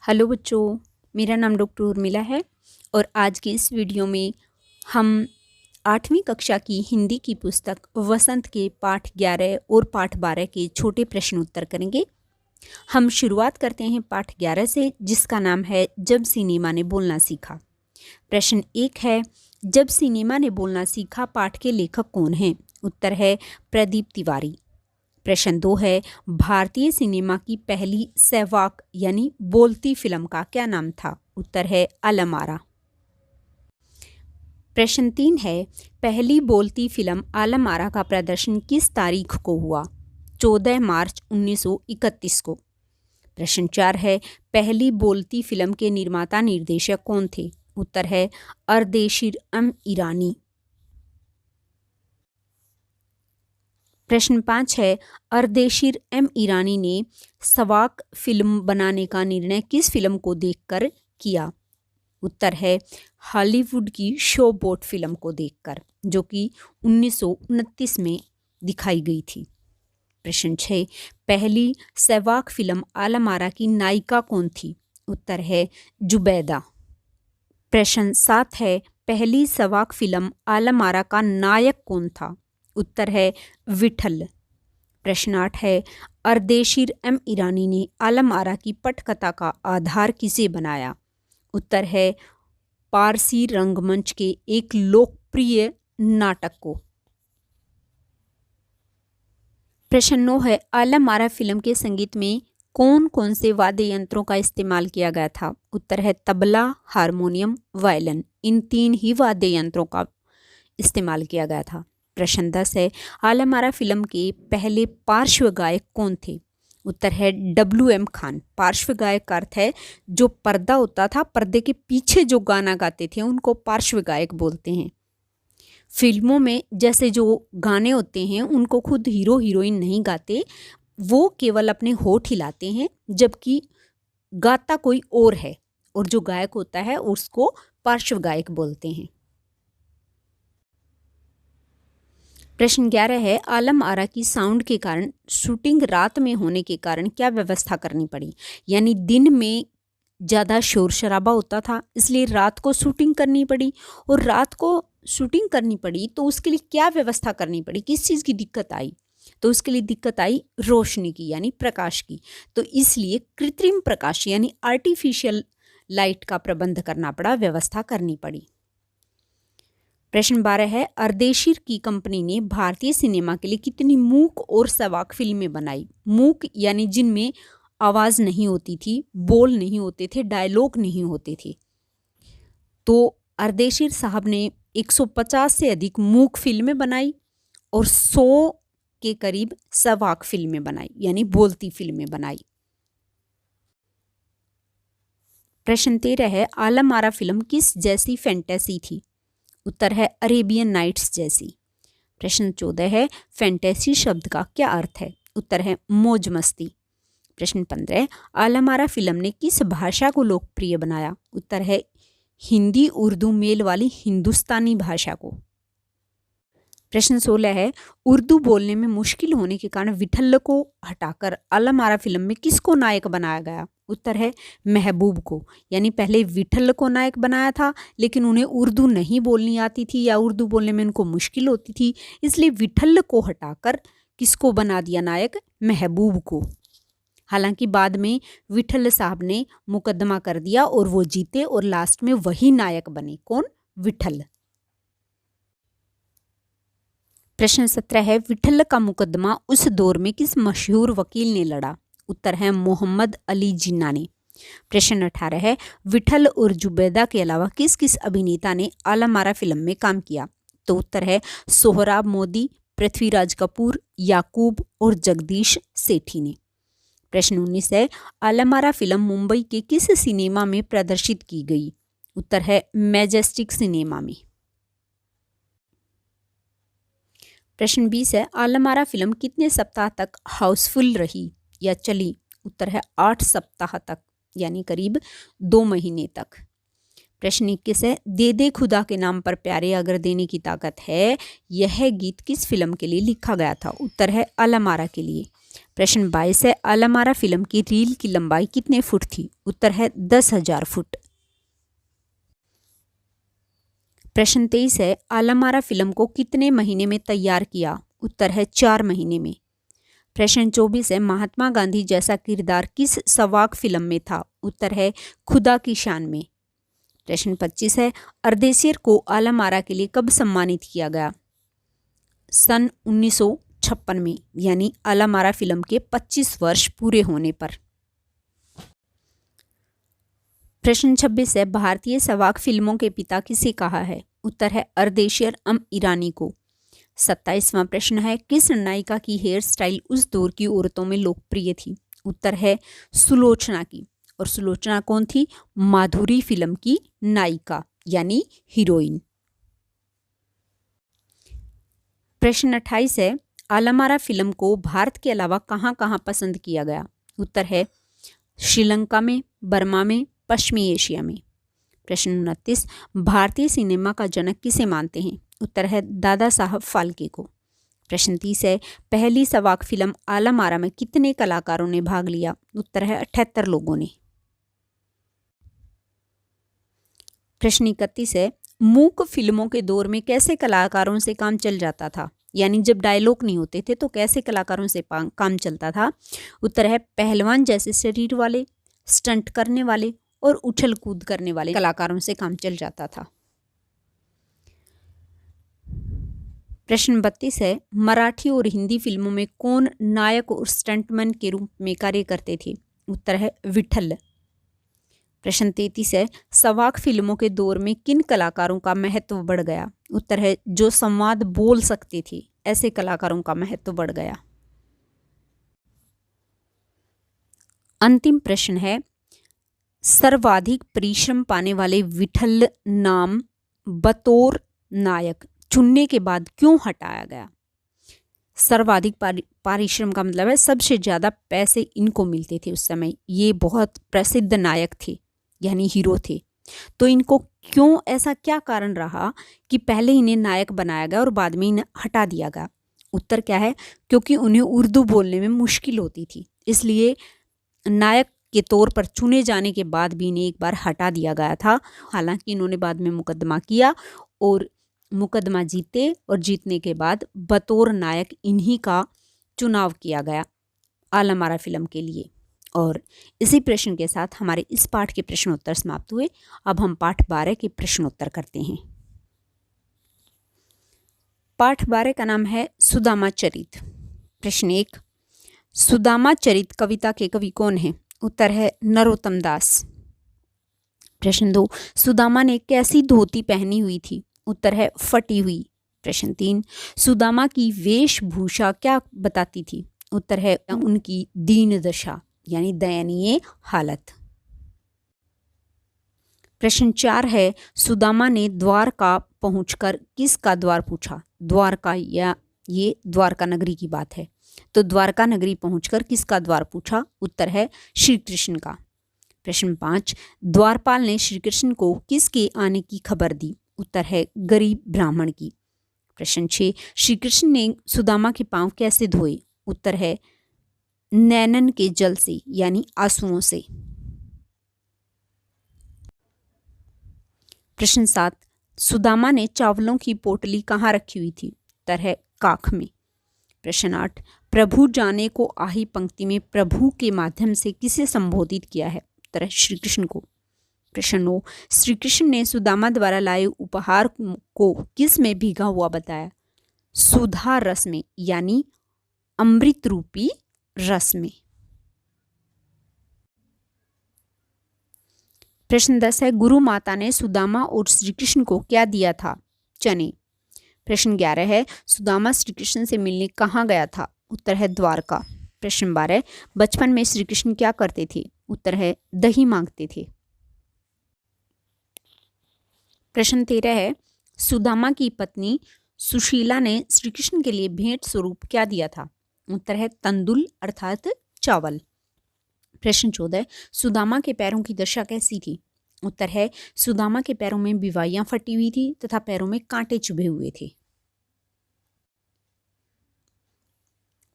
Hello बच्चों, मेरा नाम डॉक्टर उर्मिला है और आज की इस वीडियो में हम 8वीं कक्षा की हिंदी की पुस्तक वसंत के पाठ 11 और पाठ 12 के छोटे प्रश्न उत्तर करेंगे। हम शुरुआत करते हैं पाठ 11 से, जिसका नाम है जब सिनेमा ने बोलना सीखा। प्रश्न 1 है, जब सिनेमा ने बोलना सीखा पाठ के लेखक कौन हैं? उत्तर है प्रदीप तिवारी। प्रश्न 2 है, भारतीय सिनेमा की पहली सहवाक यानी बोलती फिल्म का क्या नाम था? उत्तर है आलम-आरा। प्रश्न 3 है, पहली बोलती फिल्म आलम-आरा का प्रदर्शन किस तारीख को हुआ? 14 मार्च 1931 को। प्रश्न 4 है, पहली बोलती फिल्म के निर्माता निर्देशक कौन थे? उत्तर है अर्देशीर एम ईरानी। प्रश्न 5 है, अर्देशीर एम ईरानी ने सवाक फिल्म बनाने का निर्णय किस फिल्म को देखकर किया? उत्तर है हॉलीवुड की शो बोट फिल्म को देखकर, जो कि 1929 में दिखाई गई थी। प्रश्न 6, पहली सवाक फिल्म आलम-आरा की नायिका कौन थी? उत्तर है जुबैदा। प्रश्न 7 है, पहली सवाक फिल्म आलम-आरा का नायक कौन था? उत्तर है विठल। प्रश्न 8 है, अर्देशीर एम ईरानी ने आलम-आरा की पटकथा का आधार किसे बनाया? उत्तर है पारसी रंगमंच के एक लोकप्रिय नाटक को। प्रश्न 9 है, आलम-आरा फिल्म के संगीत में कौन कौन से वाद्य यंत्रों का इस्तेमाल किया गया था? उत्तर है तबला, हारमोनियम, वायलिन। इन 3 ही वाद्य यंत्रों का इस्तेमाल किया गया था। प्रश्न 10 है, आलम-आरा फिल्म के पहले पार्श्व गायक कौन थे? उत्तर है WM खान। पार्श्व गायक का अर्थ है जो पर्दा होता था, पर्दे के पीछे जो गाना गाते थे उनको पार्श्व गायक बोलते हैं। फिल्मों में जैसे जो गाने होते हैं उनको खुद हीरो हीरोइन नहीं गाते, वो केवल अपने होठ हिलाते हैं, जबकि गाता कोई और है और जो गायक होता है उसको पार्श्व गायक बोलते हैं। प्रश्न 11 है, आलम-आरा की साउंड के कारण शूटिंग रात में होने के कारण क्या व्यवस्था करनी पड़ी? यानी दिन में ज़्यादा शोर शराबा होता था, इसलिए रात को शूटिंग करनी पड़ी। और रात को शूटिंग करनी पड़ी तो उसके लिए क्या व्यवस्था करनी पड़ी? किस चीज़ की दिक्कत आई? तो उसके लिए दिक्कत आई रोशनी की, यानी प्रकाश की। तो इसलिए कृत्रिम प्रकाश यानी आर्टिफिशियल लाइट का प्रबंध करना पड़ा, व्यवस्था करनी पड़ी। प्रश्न 12 है, अर्देशीर की कंपनी ने भारतीय सिनेमा के लिए कितनी मूक और सवाक फिल्में बनाई? मूक यानी जिनमें आवाज़ नहीं होती थी, बोल नहीं होते थे, डायलॉग नहीं होते थे। तो अर्देशीर साहब ने 150 से अधिक मूक फिल्में बनाई और 100 के करीब सवाक फिल्में बनाई, यानी बोलती फिल्में बनाई। प्रश्न 13 है, आलम-आरा फिल्म किस जैसी फैंटेसी थी? उत्तर है अरेबियन नाइट्स जैसी। प्रश्न 14 है, फैंटेसी शब्द का क्या अर्थ है? उत्तर है मौज मस्ती। प्रश्न 15, आलम-आरा फिल्म ने किस भाषा को लोकप्रिय बनाया? उत्तर है हिंदी उर्दू मेल वाली हिंदुस्तानी भाषा को। प्रश्न 16 है, उर्दू बोलने में मुश्किल होने के कारण विठल को हटाकर आलम-आरा फिल्म में किसको नायक बनाया गया? उत्तर है महबूब को। यानी पहले विठल को नायक बनाया था, लेकिन उन्हें उर्दू नहीं बोलनी आती थी या उर्दू बोलने में उनको मुश्किल होती थी, इसलिए विठल को हटाकर किसको बना दिया नायक? महबूब को। हालांकि बाद में विठल साहब ने मुकदमा कर दिया और वो जीते और लास्ट में वही नायक बने। कौन? विठल। प्रश्न 17 है, विठल का मुकदमा उस दौर में किस मशहूर वकील ने लड़ा? उत्तर है मोहम्मद अली जिन्ना ने। प्रश्न 18 है, विठल और जुबैदा के अलावा किस किस अभिनेता ने आलम-आरा फिल्म में काम किया? तो उत्तर है सोहराब मोदी, पृथ्वीराज कपूर, याकूब और जगदीश सेठी ने। प्रश्न 19 है, आलम-आरा फिल्म मुंबई के किस सिनेमा में प्रदर्शित की गई? उत्तर है मैजेस्टिक सिनेमा में। प्रश्न 20 है, आलम-आरा फिल्म कितने सप्ताह तक हाउसफुल रही या चली? उत्तर है 8 सप्ताह तक, यानी करीब 2 महीने तक। प्रश्न 21 है, दे दे खुदा के नाम पर प्यारे अगर देने की ताकत है, यह गीत किस फिल्म के लिए लिखा गया था? उत्तर है आलम-आरा के लिए। प्रश्न 22 है आलम आरा फिल्म की रील की लंबाई कितने फुट थी? उत्तर है 10,000 फुट। प्रश्न 23 है आलम आरा फिल्म को कितने महीने में तैयार किया? उत्तर है 4 महीने में। प्रश्न 24 है महात्मा गांधी जैसा किरदार किस सवाक फिल्म में था? उत्तर है खुदा की शान में। प्रश्न 25 है अर्देशियर को आलम आरा के लिए कब सम्मानित किया गया? सन 1956 में, यानी आलम आरा फिल्म के 25 वर्ष पूरे होने पर। प्रश्न 26 है भारतीय सवाक फिल्मों के पिता किसे कहा है? उत्तर है अर्देशियर ईरानी को। 27वां प्रश्न है किस नायिका की हेयर स्टाइल उस दौर की औरतों में लोकप्रिय थी? उत्तर है सुलोचना की। और सुलोचना कौन थी? माधुरी फिल्म की नायिका यानी हीरोइन। प्रश्न 28 है आलम आरा फिल्म को भारत के अलावा कहाँ कहाँ पसंद किया गया? उत्तर है श्रीलंका में, बर्मा में, पश्चिमी एशिया में। प्रश्न 29 भारतीय सिनेमा का जनक किसे मानते हैं? उत्तर है दादा साहब फाल्के को। प्रश्न 30 है पहली सवाक फिल्म आलम आरा में कितने कलाकारों ने भाग लिया? उत्तर है 78 लोगों ने। प्रश्न 31 है मूक फिल्मों के दौर में कैसे कलाकारों से काम चल जाता था? यानी जब डायलॉग नहीं होते थे तो कैसे कलाकारों से काम चलता था? उत्तर है पहलवान जैसे शरीर वाले, स्टंट करने वाले और उछल कूद करने वाले कलाकारों से काम चल जाता था। प्रश्न 32 है मराठी और हिंदी फिल्मों में कौन नायक और स्टंटमैन के रूप में कार्य करते थे? उत्तर है विठल। प्रश्न 33 है सवाक फिल्मों के दौर में किन कलाकारों का महत्व बढ़ गया? उत्तर है जो संवाद बोल सकते थे, ऐसे कलाकारों का महत्व बढ़ गया। अंतिम प्रश्न है सर्वाधिक परिश्रम पाने वाले विठल नाम बतौर नायक चुनने के बाद क्यों हटाया गया? सर्वाधिक परिश्रम का मतलब है सबसे ज़्यादा पैसे इनको मिलते थे उस समय। ये बहुत प्रसिद्ध नायक थे यानी हीरो थे। तो इनको क्यों, ऐसा क्या कारण रहा कि पहले इन्हें नायक बनाया गया और बाद में इन्हें हटा दिया गया? उत्तर क्या है? क्योंकि उन्हें उर्दू बोलने में मुश्किल होती थी, इसलिए नायक के तौर पर चुने जाने के बाद भी इन्हें एक बार हटा दिया गया था। हालांकि इन्होंने बाद में मुकदमा किया और मुकदमा जीते और जीतने के बाद बतौर नायक इन्हीं का चुनाव किया गया आलम आरा फिल्म के लिए। और इसी प्रश्न के साथ हमारे इस पाठ के प्रश्नोत्तर समाप्त हुए। अब हम पाठ 12 के प्रश्नोत्तर करते हैं। पाठ 12 का नाम है सुदामा चरित। प्रश्न 1 सुदामा चरित कविता के कवि कौन हैं? उत्तर है नरोत्तम दास। प्रश्न 2 सुदामा ने कैसी धोती पहनी हुई थी? उत्तर है फटी हुई। प्रश्न 3 सुदामा की वेशभूषा क्या बताती थी? उत्तर है उनकी दीन दशा यानी दयनीय हालत। प्रश्न 4 है सुदामा ने द्वारका पहुंचकर किसका द्वार पूछा? द्वारका या ये द्वारका नगरी की बात है, तो द्वारका नगरी पहुंचकर किसका द्वार पूछा? उत्तर है श्री कृष्ण का। प्रश्न 5 द्वारपाल ने श्री कृष्ण को किसके आने की खबर दी? उत्तर है गरीब ब्राह्मण की। प्रश्न 6 श्री कृष्ण ने सुदामा के पांव कैसे धोए? उत्तर है नैनन के जल से यानी आंसुओं से। प्रश्न 7 सुदामा ने चावलों की पोटली कहाँ रखी हुई थी? उत्तर है काख में। प्रश्न 8 प्रभु जाने को आही पंक्ति में प्रभु के माध्यम से किसे संबोधित किया है? उत्तर है श्री कृष्ण को। प्रश्न 9 श्री कृष्ण ने सुदामा द्वारा लाए उपहार को किस में भीगा हुआ बताया? सुधा रस में यानी अमृत रूपी रस में। प्रश्न 10 है गुरु माता ने सुदामा और श्री कृष्ण को क्या दिया था? चने। प्रश्न 11 है सुदामा श्री कृष्ण से मिलने कहाँ गया था? उत्तर है द्वारका। प्रश्न 12 बचपन में श्री कृष्ण क्या करते थे? उत्तर है दही मांगते थे। प्रश्न 13 है सुदामा की पत्नी सुशीला ने श्री कृष्ण के लिए भेंट स्वरूप क्या दिया था? उत्तर है तंदुल अर्थात चावल। प्रश्न 14 सुदामा के पैरों की दशा कैसी थी? उत्तर है सुदामा के पैरों में बिवाइयां फटी हुई थी तथा पैरों में कांटे चुभे हुए थे।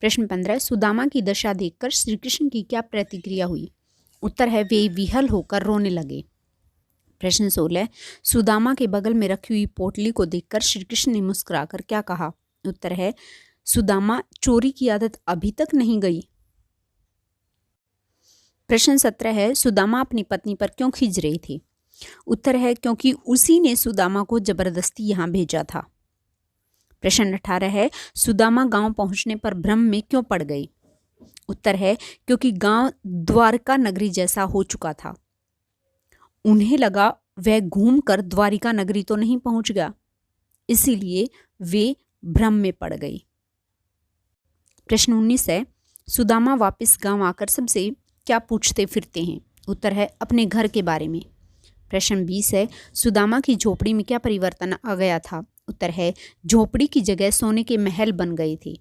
प्रश्न 15, सुदामा की दशा देखकर श्री कृष्ण की क्या प्रतिक्रिया हुई? उत्तर है वे विह्वल होकर रोने लगे। प्रश्न 16, सुदामा के बगल में रखी हुई पोटली को देखकर श्री कृष्ण ने मुस्कुराकर क्या कहा? उत्तर है सुदामा, चोरी की आदत अभी तक नहीं गई। प्रश्न 17 है, सुदामा अपनी पत्नी पर क्यों खिंच रहे थे? उत्तर है क्योंकि उसी ने सुदामा को जबरदस्ती यहाँ भेजा था। प्रश्न 18 है, सुदामा गांव पहुंचने पर भ्रम में क्यों पड़ गई? उत्तर है क्योंकि गांव द्वारका नगरी जैसा हो चुका था। उन्हें लगा वह घूमकर द्वारिका नगरी तो नहीं पहुंच गया, इसीलिए वे भ्रम में पड़ गई। प्रश्न 19 है, सुदामा वापस गांव आकर सबसे क्या पूछते फिरते हैं? उत्तर है अपने घर के बारे में। प्रश्न 20 है, सुदामा की झोपड़ी में क्या परिवर्तन आ गया था? उत्तर है झोपड़ी की जगह सोने के महल बन गए थे।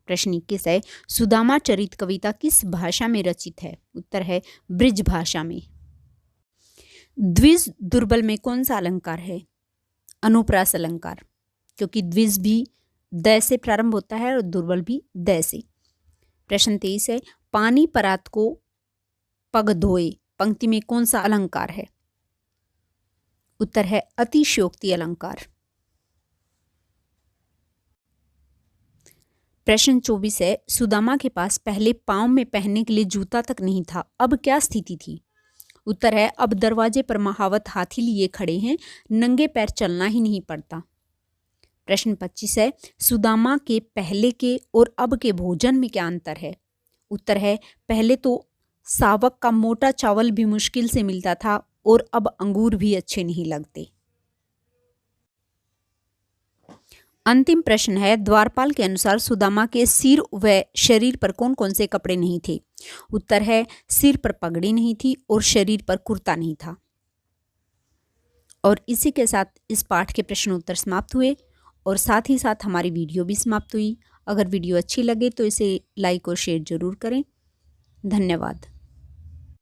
प्रश्न 21 है, सुदामा चरित कविता किस भाषा में रचित है? उत्तर है ब्रिज भाषा में। द्विज दुर्बल में कौन सा अलंकार है? अनुप्रास अलंकार, क्योंकि द्विज भी द से प्रारंभ होता है और दुर्बल भी द से। प्रश्न 23 है, पानी परात को पग धोए पंक्ति में कौन सा अलंकार है? उत्तर है अतिशयोक्ति अलंकार। प्रश्न 24 है, सुदामा के पास पहले पांव में पहनने के लिए जूता तक नहीं था, अब क्या स्थिति थी? उत्तर है अब दरवाजे पर महावत हाथी लिए खड़े हैं, नंगे पैर चलना ही नहीं पड़ता। प्रश्न 25 है, सुदामा के पहले के और अब के भोजन में क्या अंतर है? उत्तर है पहले तो सावक का मोटा चावल भी मुश्किल से मिलता था और अब अंगूर भी अच्छे नहीं लगते। अंतिम प्रश्न है, द्वारपाल के अनुसार सुदामा के सिर व शरीर पर कौन कौन से कपड़े नहीं थे? उत्तर है सिर पर पगड़ी नहीं थी और शरीर पर कुर्ता नहीं था। और इसी के साथ इस पाठ के प्रश्न उत्तर समाप्त हुए और साथ ही साथ हमारी वीडियो भी समाप्त हुई। अगर वीडियो अच्छी लगे तो इसे लाइक और शेयर जरूर करें। धन्यवाद।